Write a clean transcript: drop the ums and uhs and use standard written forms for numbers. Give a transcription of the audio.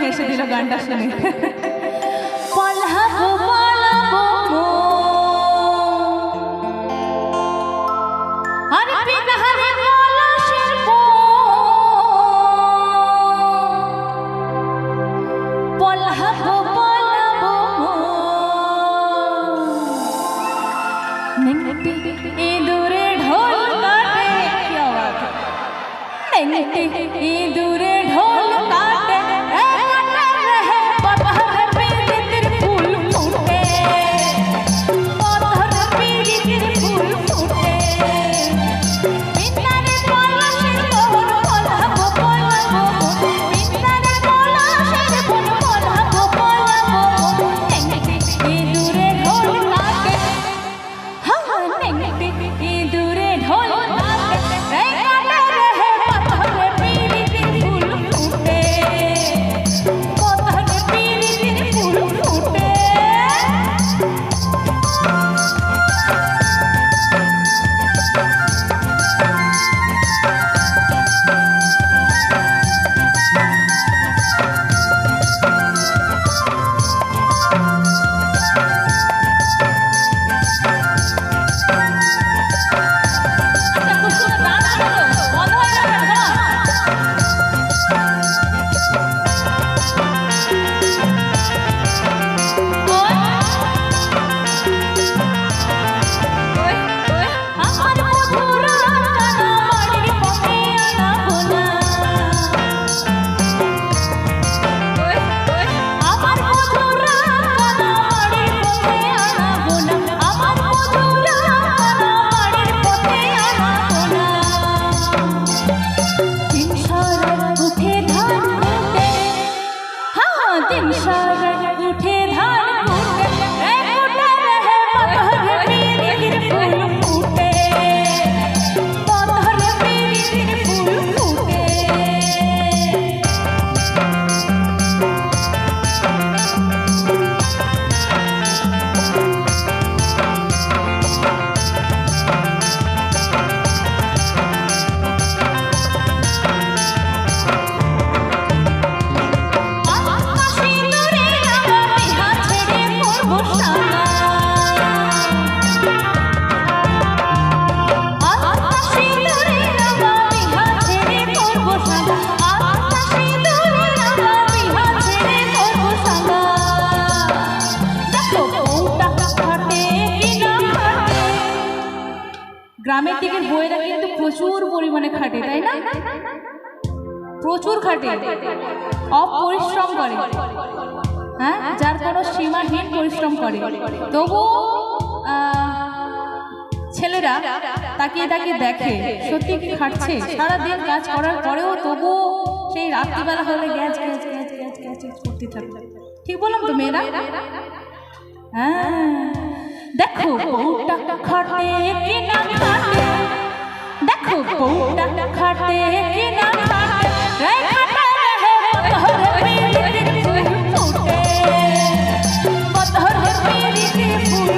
হেসে দিল গানটা শুনে। পালাবো পালাবো আর বিনহারে পলাশের পালাবো পালাবো নেংটি ইঁদুরে ঢোল কাটে। কি আওয়াজ! নেংটি ইঁদুরে ঢোল কাটে গ্রামের দিকের বইয়েরা কিন্তু প্রচুর পরিমাণে খাটে, তাই না? প্রচুর খাটে, অপরিশ্রম করে, হ্যাঁ, যার কোনো সীমাহীন পরিশ্রম করে। তবু ছেলেরা তাকিয়ে তাকিয়ে দেখে সত্যি কি খাটছে। সারাদিন কাজ করার পরেও তবু সেই রাত্রিবেলা হলে gas gas gas gas gas করতে থাকে। ঠিক বললাম তো মেয়েরা? হ্যাঁ, দেখো বউটা খাটে কি না খাটে, দেখো বউটা খাটে কি না খাটে, রে খাটে রে পতহর পিরিতি ফুল ফুটে, পতহর পিরিতি ফুল